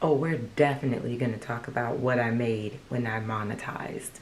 Oh, we're definitely going to talk about what I made when I monetized.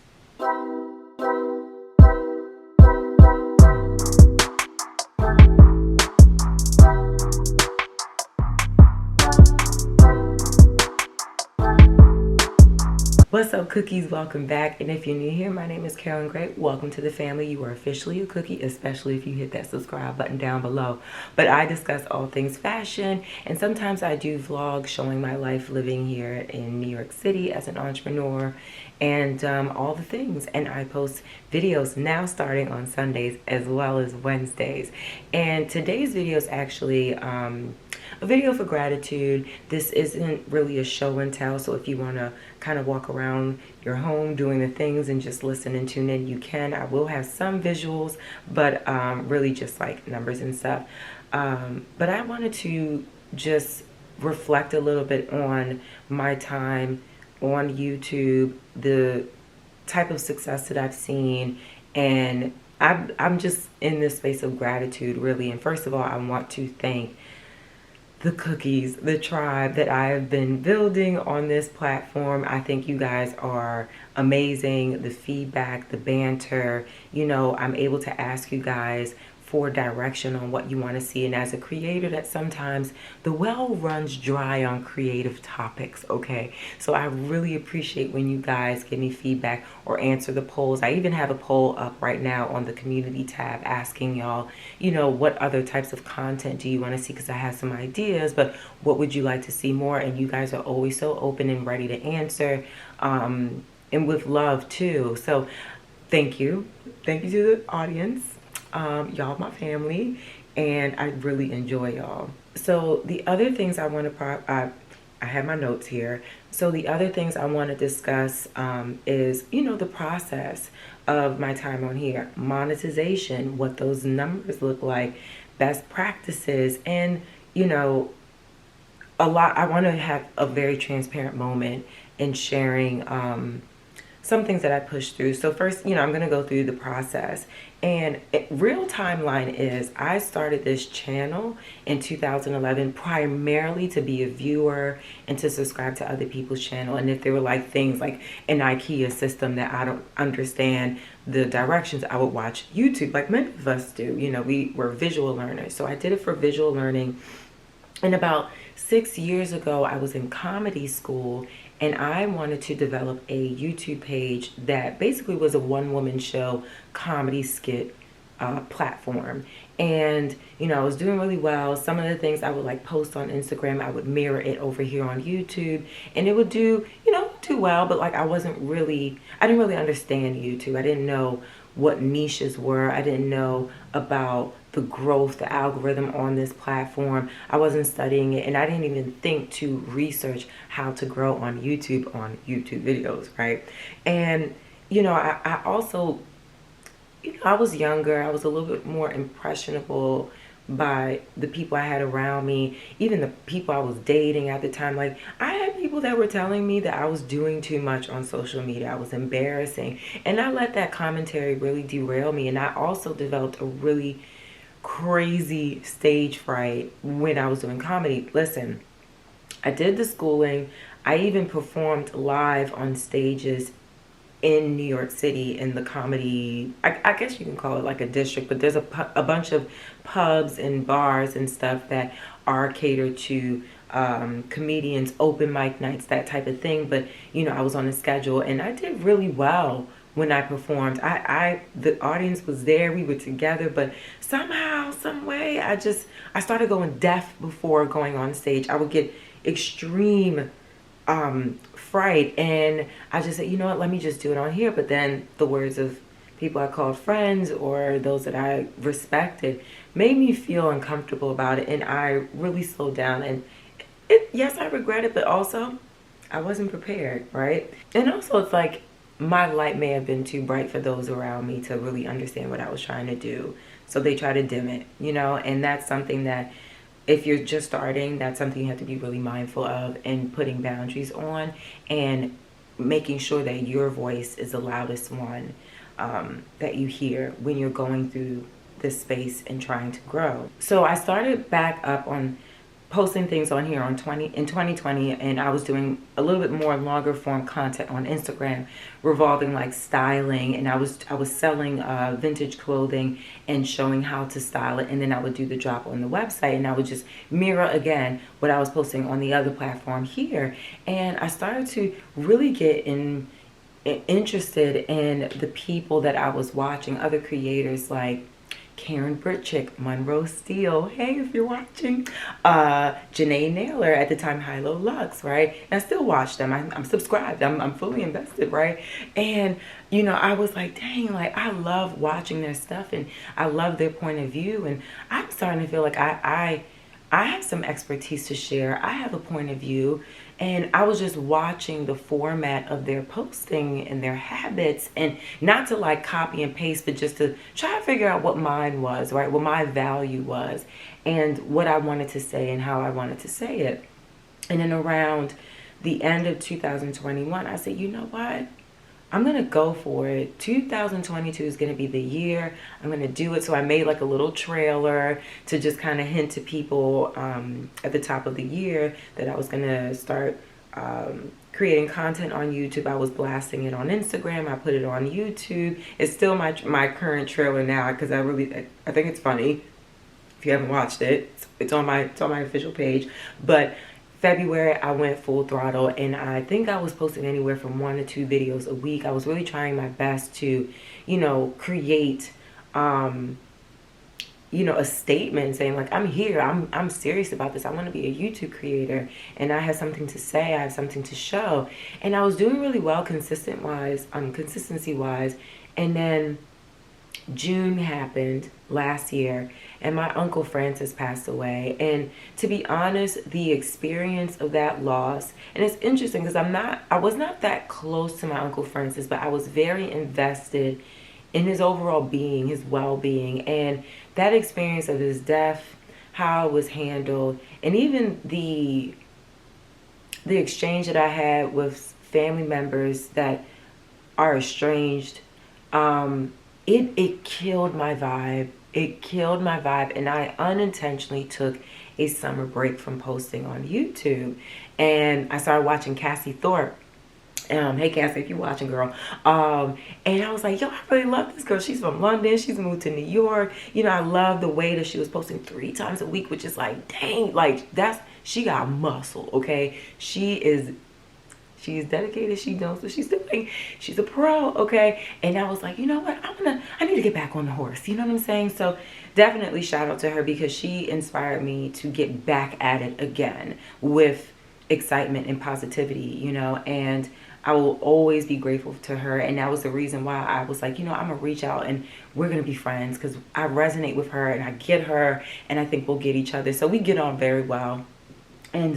What's up, cookies? Welcome back. And if you're new here, my name is Carolyn. Great. Welcome to the family. You are officially a cookie, especially if you hit that subscribe button down below. But I discuss all things fashion, and sometimes I do vlogs showing my life living here in New York City as an entrepreneur and all the things. And I post videos now starting on Sundays as well as Wednesdays. And today's video is actually a video for gratitude. This isn't really a show and tell, so if you want to kind of walk around your home doing the things and just listen and tune in, you can. I will have some visuals, but really just like numbers and stuff. But I wanted to just reflect a little bit on my time on YouTube, the type of success that I've seen, and I'm just in this space of gratitude, really. And first of all, I want to thank the cookies, the tribe that I have been building on this platform. I think you guys are amazing. The feedback, the banter, I'm able to ask you guys for direction on what you want to see. And as a creator, that sometimes the well runs dry on creative topics, okay? So I really appreciate when you guys give me feedback or answer the polls. I even have a poll up right now on the community tab asking y'all, what other types of content do you want to see? Because I have some ideas, but what would you like to see more? And you guys are always so open and ready to answer, and with love too. So thank you. Thank you to the audience. Y'all my family, and I really enjoy y'all. So the other things I want to I have my notes here. So the other things I want to discuss is the process of my time on here, monetization, what those numbers look like, best practices, and I want to have a very transparent moment in sharing some things that I pushed through. So first, I'm going to go through the process. And real timeline is I started this channel in 2011 primarily to be a viewer and to subscribe to other people's channel. And if there were like things like an IKEA system that I don't understand the directions, I would watch YouTube like many of us do. We were visual learners. So I did it for visual learning. And about 6 years ago, I was in comedy school, and I wanted to develop a YouTube page that basically was a one-woman show comedy skit platform. And I was doing really well. Some of the things I would like post on Instagram, I would mirror it over here on YouTube, and it would do do well. But like I didn't really understand YouTube. I didn't know what niches were. I didn't know about the growth, the algorithm on this platform. I wasn't studying it, and I didn't even think to research how to grow on YouTube videos, right? And I also, I was younger. I was a little bit more impressionable by the people I had around me, even the people I was dating at the time. Like I had people that were telling me that I was doing too much on social media. I was embarrassing, and I let that commentary really derail me. And I also developed a really crazy stage fright when I was doing comedy. Listen, I did the schooling. I even performed live on stages in New York City in the comedy, I guess you can call it like a district, but there's a bunch of pubs and bars and stuff that are catered to comedians, open mic nights, that type of thing. But I was on a schedule, and I did really well when I performed. The audience was there, we were together, but somehow, some way, I started going deaf before going on stage. I would get extreme fright, and I just said, you know what, let me just do it on here. But then the words of people I called friends or those that I respected made me feel uncomfortable about it, and I really slowed down. And yes, I regret it, but also I wasn't prepared, right? And also it's like my light may have been too bright for those around me to really understand what I was trying to do, so they try to dim it, and that's something that if you're just starting, that's something you have to be really mindful of, and putting boundaries on and making sure that your voice is the loudest one that you hear when you're going through this space and trying to grow. So I started back up on posting things on here in 2020, and I was doing a little bit more longer form content on Instagram revolving like styling, and I was selling vintage clothing and showing how to style it, and then I would do the drop on the website, and I would just mirror again what I was posting on the other platform here. And I started to really get interested in the people that I was watching, other creators like Karen Britchick, Monroe Steele, hey, if you're watching, Janae Naylor, at the time Hilo Lux, right? And I still watch them. I'm subscribed. I'm fully invested, right? And, you know, I was like, dang, like, I love watching their stuff, and I love their point of view. And I'm starting to feel like I have some expertise to share. I have a point of view. And I was just watching the format of their posting and their habits, and not to like copy and paste, but just to try to figure out what mine was, right? What my value was, and what I wanted to say and how I wanted to say it. And then around the end of 2021, I said, you know what? I'm going to go for it. 2022 is going to be the year. I'm going to do it. So I made like a little trailer to just kind of hint to people at the top of the year that I was going to start creating content on YouTube. I was blasting it on Instagram. I put it on YouTube. It's still my current trailer now because I think it's funny. If you haven't watched it, it's on my official page. But February, I went full throttle, and I think I was posting anywhere from 1 to 2 videos a week. I was really trying my best to, you know, create, you know, a statement saying like, I'm here, I'm serious about this. I want to be a YouTube creator, and I have something to say, I have something to show. And I was doing really well consistency wise. And then June happened last year, and my Uncle Francis passed away. And to be honest, the experience of that loss, and it's interesting because I was not that close to my Uncle Francis, but I was very invested in his overall being, his well-being, and that experience of his death, how it was handled, and even the exchange that I had with family members that are estranged. It killed my vibe. It killed my vibe, and I unintentionally took a summer break from posting on YouTube, and I started watching Cassie Thorpe. Hey Cassie, if you're watching, girl. And I was like, yo, I really love this girl. She's from London. She's moved to New York. You know, I love the way that she was posting 3 times a week, which is like, dang, like she got muscle, okay? She's dedicated. She knows what she's doing. She's a pro, okay? And I was like, you know what? I need to get back on the horse. You know what I'm saying? So definitely shout out to her because she inspired me to get back at it again with excitement and positivity, you know, and I will always be grateful to her. And that was the reason why I was like, you know, I'm gonna reach out and we're gonna be friends because I resonate with her and I get her, and I think we'll get each other. So we get on very well. And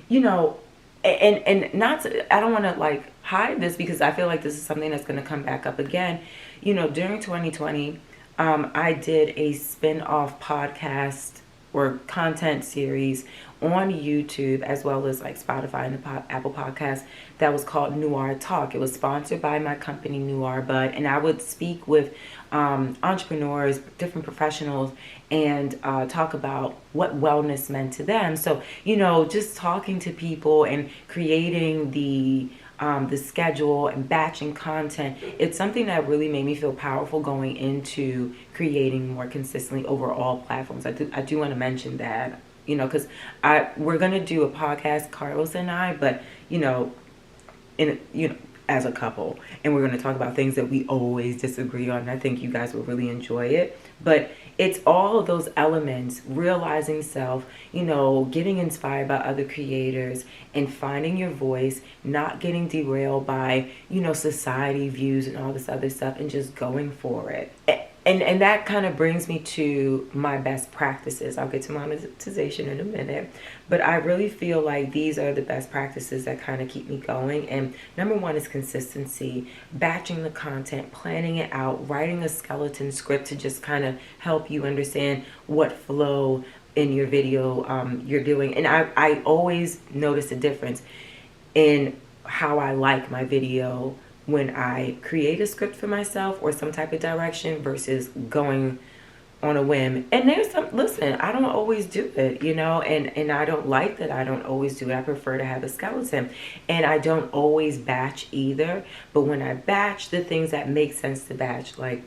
you know, and not to, I don't want to like hide this because I feel like this is something that's going to come back up again. You know, during 2020, I did a spin-off podcast or content series on YouTube, as well as like Spotify and the Apple Podcast, that was called Noir Talk. It was sponsored by my company Noir Bud, and I would speak with entrepreneurs, different professionals, and talk about what wellness meant to them. So, you know, just talking to people and creating the schedule and batching content, it's something that really made me feel powerful going into creating more consistently over all platforms. I do want to mention that, you know, because we're gonna do a podcast, Carlos and I, but you know, as a couple, and we're going to talk about things that we always disagree on, and I think you guys will really enjoy it. But it's all of those elements: realizing self, you know, getting inspired by other creators, and finding your voice, not getting derailed by, you know, society views and all this other stuff, and just going for it. And that kind of brings me to my best practices. I'll get to monetization in a minute, but I really feel like these are the best practices that kind of keep me going. And number one is consistency, batching the content, planning it out, writing a skeleton script to just kind of help you understand what flow in your video you're doing. And I always notice a difference in how I like my video when I create a script for myself or some type of direction versus going on a whim. And there's some, listen, I don't always do it, you know, and I don't like that I don't always do it. I prefer to have a skeleton. And I don't always batch either. But when I batch the things that make sense to batch, like,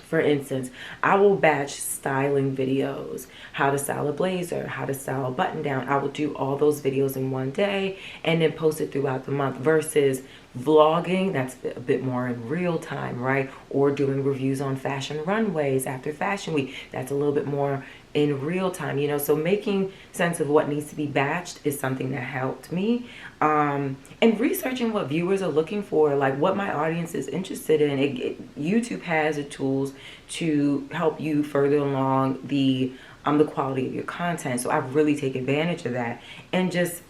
for instance, I will batch styling videos, how to style a blazer, how to style a button down. I will do all those videos in one day and then post it throughout the month versus vlogging. That's a bit more in real time, right? Or doing reviews on fashion runways after fashion week. That's a little bit more in real time, you know. So making sense of what needs to be batched is something that helped me. And researching what viewers are looking for, like what my audience is interested in. YouTube has the tools to help you further along the quality of your content. So I really take advantage of that, and just,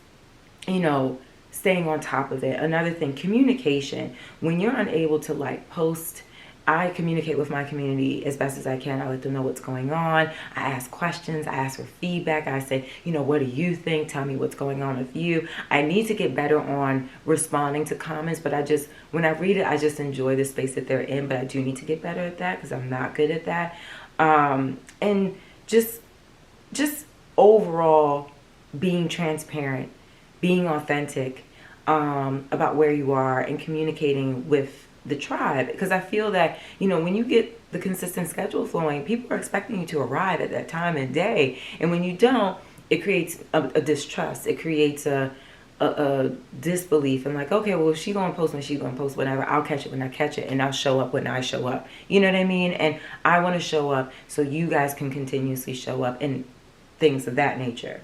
you know, staying on top of it. Another thing, communication. When you're unable to like post, I communicate with my community as best as I can. I let them know what's going on. I ask questions. I ask for feedback. I say, you know, what do you think? Tell me what's going on with you. I need to get better on responding to comments, but when I read it, I just enjoy the space that they're in, but I do need to get better at that because I'm not good at that. And just overall being transparent, being authentic about where you are and communicating with the tribe, because I feel that, you know, when you get the consistent schedule flowing, people are expecting you to arrive at that time and day, and when you don't, it creates a distrust. It creates a disbelief, and like, okay, well, if she gonna post when she gonna post, whatever, I'll catch it when I catch it, and I'll show up when I show up. You know what I mean? And I want to show up so you guys can continuously show up, and things of that nature.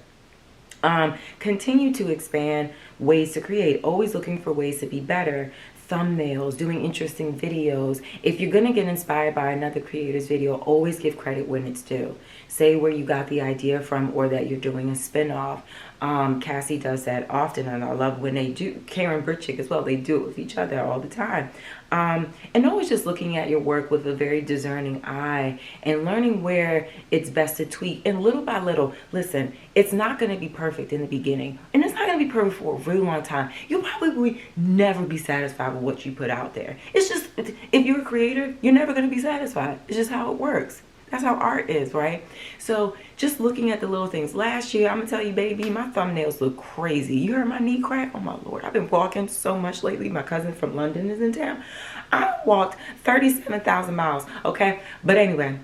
Continue to expand ways to create, always looking for ways to be better. Thumbnails, doing interesting videos. If you're gonna get inspired by another creator's video, always give credit when it's due. Say where you got the idea from, or that you're doing a spin-off. Cassie does that often, and I love when they do. Karen Britchick as well, they do it with each other all the time. And always just looking at your work with a very discerning eye and learning where it's best to tweak. And little by little, listen, it's not going to be perfect in the beginning, and it's not going to be perfect for a really long time. You'll probably never be satisfied with what you put out there. It's just, if you're a creator, you're never going to be satisfied. It's just how it works. That's how art is, right? So just looking at the little things. Last year, I'm going to tell you, baby, my thumbnails look crazy. You heard my knee crack? Oh, my Lord. I've been walking so much lately. My cousin from London is in town. I walked 37,000 miles, okay? But anyway,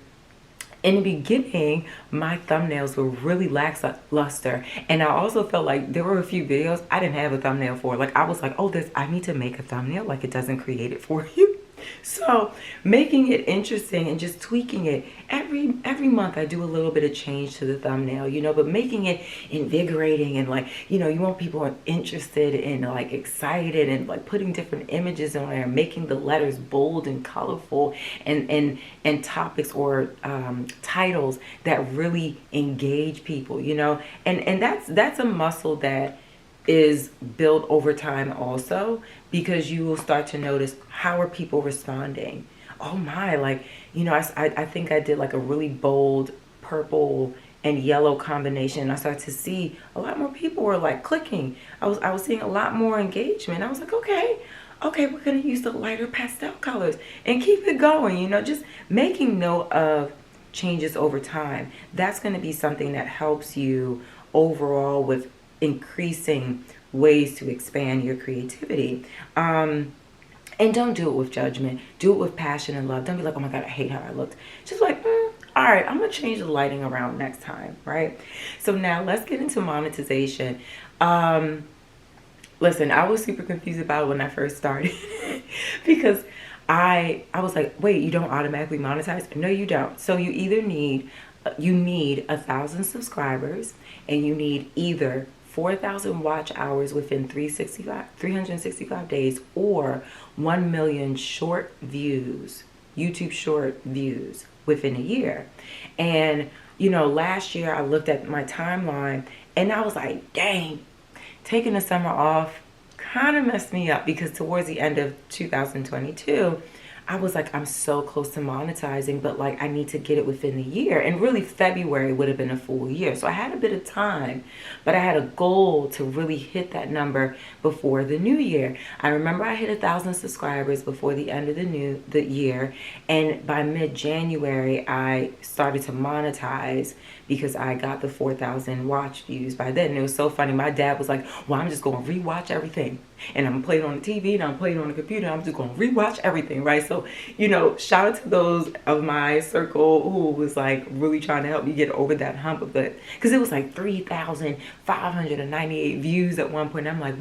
in the beginning, my thumbnails were really lackluster. And I also felt like there were a few videos I didn't have a thumbnail for. Like, I was like, oh, I need to make a thumbnail. Like, it doesn't create it for you. So making it interesting and just tweaking it every month. I do a little bit of change to the thumbnail, you know, but making it invigorating and, like, you know, you want people interested and like excited, and like putting different images on there, making the letters bold and colorful, and topics or titles that really engage people, you know, and that's a muscle that is built over time also, because you will start to notice, how are people responding? Oh my, like, you know, I think I did like a really bold purple and yellow combination. I started to see a lot more people were like clicking. I was seeing a lot more engagement. I was like, okay, we're gonna use the lighter pastel colors and keep it going, you know, just making note of changes over time. That's gonna be something that helps you overall with increasing ways to expand your creativity. And don't do it with judgment. Do it with passion and love. Don't be like, oh my God, I hate how I looked. Just like, all right, I'm gonna change the lighting around next time, right? So now let's get into monetization. Listen, I was super confused about it when I first started because I was like, wait, you don't automatically monetize? No, you don't. So you either need 1,000 subscribers, and you need either 4,000 watch hours within 365 days, or 1 million short views, YouTube short views within a year. And, you know, last year I looked at my timeline and I was like, dang, taking the summer off kind of messed me up, because towards the end of 2022, I was like, I'm so close to monetizing, but like I need to get it within the year. And really February would have been a full year. So I had a bit of time, but I had a goal to really hit that number before the new year. I remember I hit 1,000 subscribers before the end of the year. And by mid-January, I started to monetize because I got the 4,000 watch views by then. And it was so funny. My dad was like, well, I'm just going to rewatch everything. And I'm playing on the TV and I'm playing on the computer. I'm just going to rewatch everything, right? So, you know, shout out to those of my circle who was like really trying to help me get over that hump of it. Because it was like 3,598 views at one point. I'm like,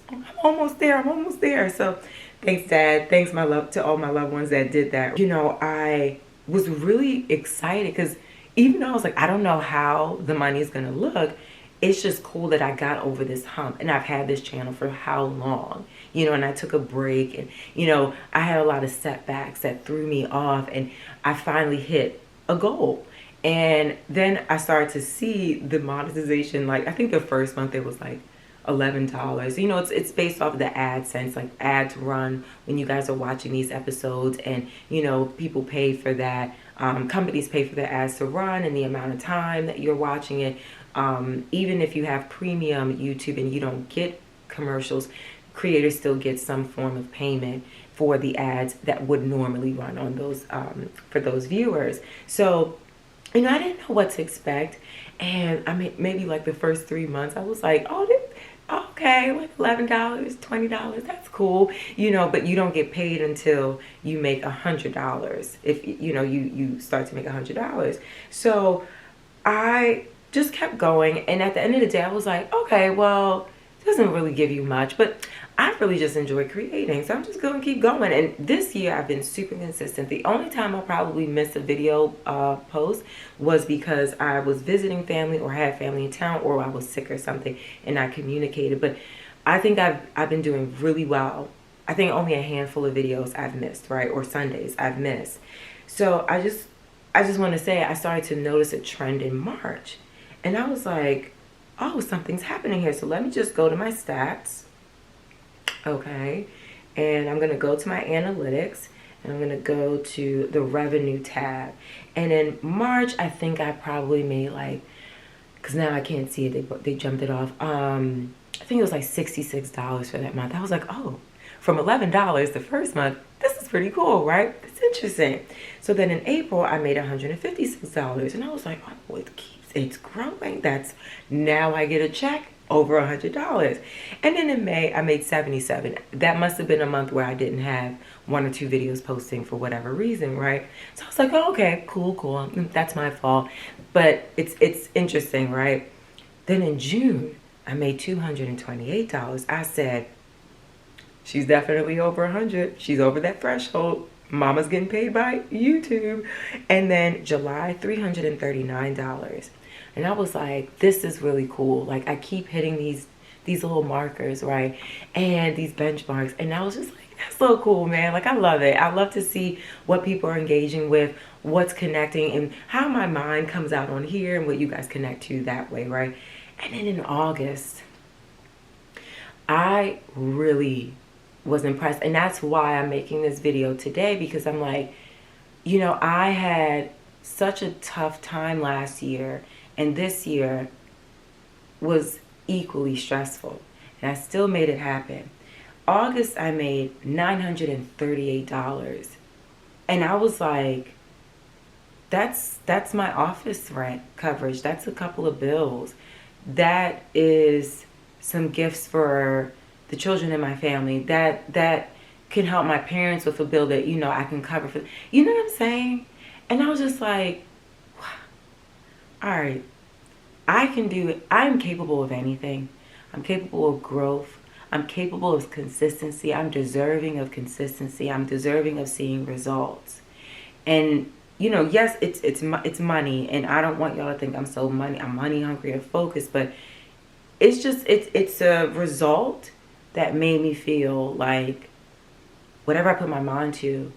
I'm almost there. I'm almost there. So thanks, Dad. Thanks, my love, to all my loved ones that did that. You know, I was really excited because even though I was like, I don't know how the money is going to look, it's just cool that I got over this hump. And I've had this channel for how long, you know, and I took a break and, you know, I had a lot of setbacks that threw me off and I finally hit a goal. And then I started to see the monetization. Like, I think the first month it was like $11. You know, it's based off of the AdSense, like ads run when you guys are watching these episodes, and you know, people pay for that. Companies pay for the ads to run and the amount of time that you're watching it. Even if you have premium YouTube and you don't get commercials, creators still get some form of payment for the ads that would normally run on those for those viewers. So, you know, I didn't know what to expect, and I mean, maybe like the first 3 months, I was like, oh, okay, like $11, $20, that's cool, you know, but you don't get paid until you make $100. If you know, you start to make $100. So I just kept going, and at the end of the day, I was like, okay, well, it doesn't really give you much, but I really just enjoy creating, so I'm just going to keep going. And this year, I've been super consistent. The only time I probably missed a video post was because I was visiting family or had family in town, or I was sick or something, and I communicated. But I think I've been doing really well. I think only a handful of videos I've missed, right, or Sundays I've missed. So I just want to say I started to notice a trend in March, and I was like, oh, something's happening here. So let me just go to my stats. Okay, and I'm going to go to my analytics, and I'm going to go to the revenue tab. And in March, I think I probably made like, because now I can't see it, they jumped it off. I think it was like $66 for that month. I was like, oh, from $11 the first month, this is pretty cool, right? It's interesting. So then in April, I made $156, and I was like, oh, it's growing. Now I get a check over $100. And then in May, I made 77. That must have been a month where I didn't have 1 or 2 videos posting for whatever reason, right? So I was like, oh, okay, cool. That's my fault. But it's interesting, right? Then in June, I made $228. I said, she's definitely over 100. She's over that threshold. Mama's getting paid by YouTube. And then July, $339. And I was like, this is really cool. Like, I keep hitting these little markers, right? And these benchmarks. And I was just like, that's so cool, man. Like, I love it. I love to see what people are engaging with, what's connecting, and how my mind comes out on here and what you guys connect to that way, right? And then in August, I really was impressed. And that's why I'm making this video today, because I'm like, you know, I had such a tough time last year, and this year was equally stressful, and I still made it happen. August, I made $938, and I was like, that's my office rent coverage. That's a couple of bills. That is some gifts for the children in my family. That can help my parents with a bill that, you know, I can cover for. You know what I'm saying? And I was just like, wow. All right, I can do it. I'm capable of anything. I'm capable of growth. I'm capable of consistency. I'm deserving of consistency. I'm deserving of seeing results. And, you know, yes, it's money, and I don't want y'all to think I'm money hungry and focused, but it's just, it's a result that made me feel like whatever I put my mind to,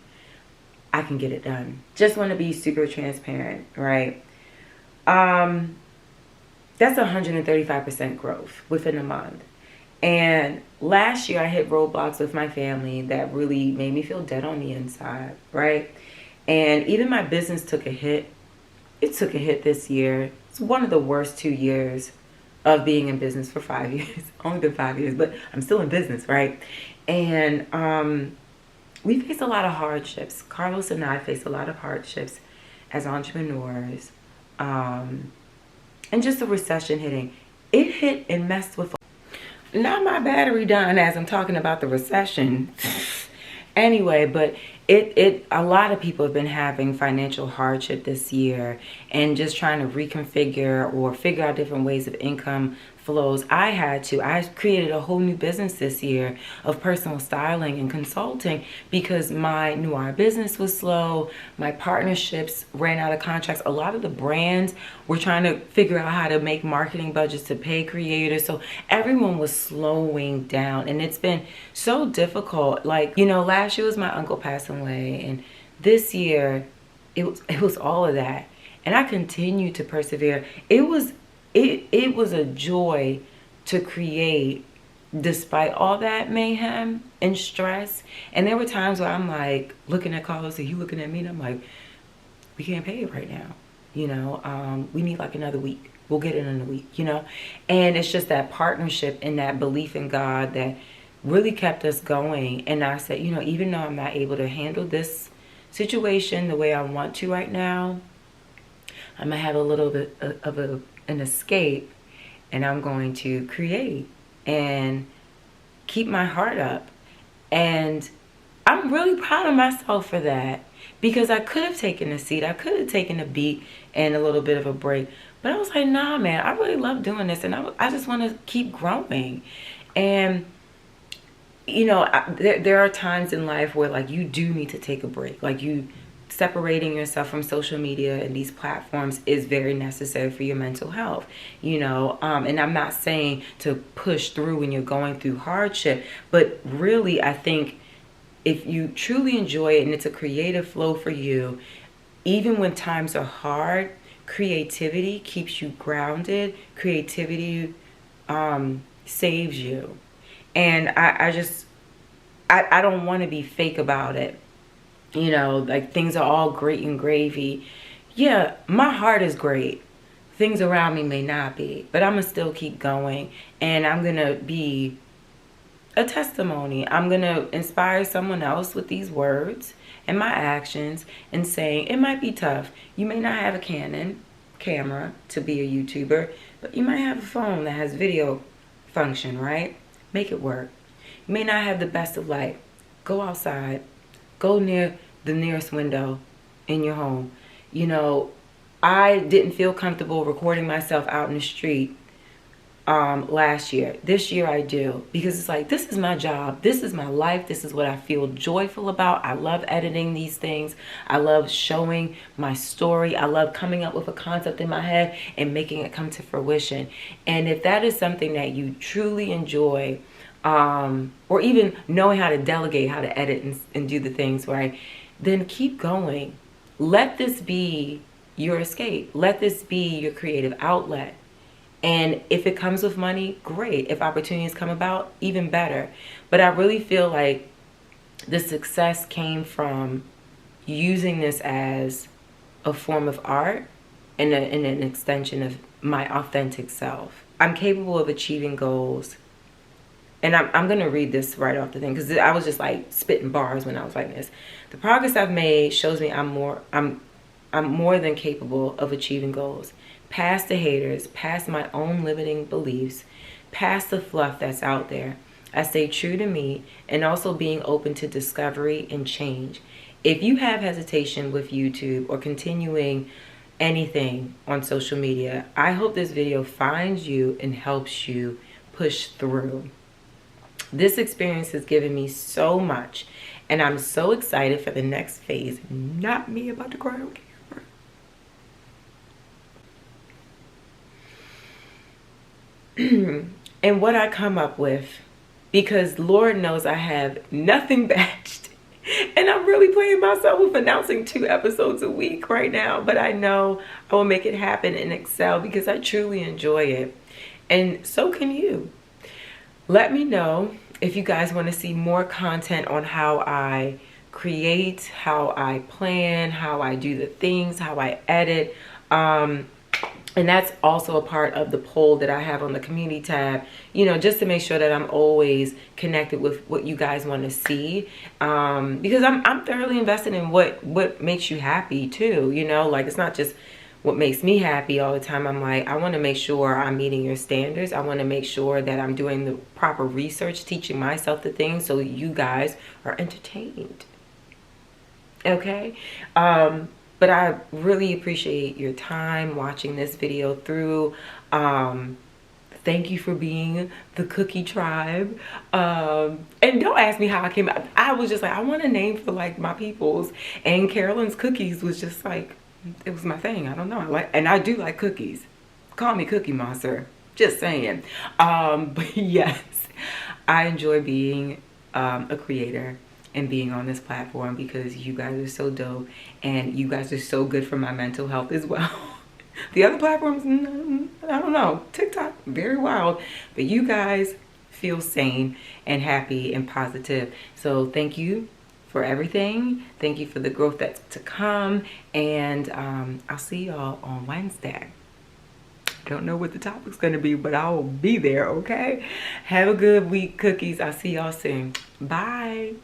I can get it done. Just want to be super transparent, right? That's 135% growth within a month. And last year I hit roadblocks with my family that really made me feel dead on the inside, right? And even my business took a hit. It took a hit this year. It's one of the worst 2 years of being in business for 5 years. Only been 5 years, but I'm still in business, right? And we face a lot of hardships. Carlos and I face a lot of hardships as entrepreneurs. And just the recession hitting. It hit and messed with. Not my battery dying as I'm talking about the recession. Anyway, but a lot of people have been having financial hardship this year and just trying to reconfigure or figure out different ways of income flows. I created a whole new business this year of personal styling and consulting because my noir business was slow. My partnerships ran out of contracts. A lot of the brands were trying to figure out how to make marketing budgets to pay creators. So everyone was slowing down, and it's been so difficult. Like, last year was my uncle passing away, and this year it was all of that. And I continued to persevere. It was a joy to create despite all that mayhem and stress. And there were times where I'm like looking at Carlos and he looking at me, and I'm like, we can't pay it right now. We need like another week. We'll get it in a week, And it's just that partnership and that belief in God that really kept us going. And I said, even though I'm not able to handle this situation the way I want to right now, I'm going to have a little bit of an escape, and I'm going to create and keep my heart up. And I'm really proud of myself for that, because I could have taken a seat. I could have taken a beat and a little bit of a break. But I was like, nah, man, I really love doing this, and I just want to keep growing. And there are times in life where like you do need to take a break. Like separating yourself from social media and these platforms is very necessary for your mental health, and I'm not saying to push through when you're going through hardship, but really I think if you truly enjoy it and it's a creative flow for you, even when times are hard, creativity keeps you grounded. Creativity saves you. And I don't want to be fake about it. Like things are all great and gravy. Yeah, my heart is great. Things around me may not be, but I'm going to still keep going. And I'm going to be a testimony. I'm going to inspire someone else with these words and my actions and saying it might be tough. You may not have a Canon camera to be a YouTuber, but you might have a phone that has video function, right? Make it work. You may not have the best of light. Go outside. Go near the nearest window in your home. I didn't feel comfortable recording myself out in the street last year. This year I do, because it's like, this is my job. This is my life. This is what I feel joyful about. I love editing these things. I love showing my story. I love coming up with a concept in my head and making it come to fruition. And if that is something that you truly enjoy, or even knowing how to delegate, how to edit and do the things right, then keep going. Let this be your escape. Let this be your creative outlet. And if it comes with money, great. If opportunities come about, even better. But I really feel like the success came from using this as a form of art and an extension of my authentic self. I'm capable of achieving goals. And I'm going to read this right off the thing, because I was just like spitting bars when I was writing this. The progress I've made shows me I'm more than capable of achieving goals. Past the haters, past my own limiting beliefs, past the fluff that's out there. I stay true to me, and also being open to discovery and change. If you have hesitation with YouTube or continuing anything on social media, I hope this video finds you and helps you push through. This experience has given me so much, and I'm so excited for the next phase. Not me about to cry on camera. And what I come up with, because Lord knows I have nothing batched, and I'm really playing myself with announcing 2 episodes a week right now, but I know I will make it happen and excel because I truly enjoy it, and so can you. Let me know if you guys want to see more content on how I create, how I plan, how I do the things, how I edit. And that's also a part of the poll that I have on the community tab, you know, just to make sure that I'm always connected with what you guys want to see. Because I'm thoroughly invested in what makes you happy too, you know, like it's not just what makes me happy all the time. I'm like, I want to make sure I'm meeting your standards. I want to make sure that I'm doing the proper research, teaching myself the things so you guys are entertained. Okay. But I really appreciate your time watching this video through. Thank you for being the cookie tribe. And don't ask me how I came out. I was just like, I want a name for like my peoples, and Carolyn's cookies was just like, it was my thing. I don't know. And I do like cookies. Call me Cookie Monster. Just saying. But yes, I enjoy being a creator and being on this platform because you guys are so dope and you guys are so good for my mental health as well. The other platforms, I don't know. TikTok, very wild. But you guys feel sane and happy and positive. So thank you for everything. Thank you for the growth that's to come. And I'll see y'all on Wednesday. Don't know what the topic's going to be, but I will be there, okay? Have a good week, cookies. I'll see y'all soon. Bye.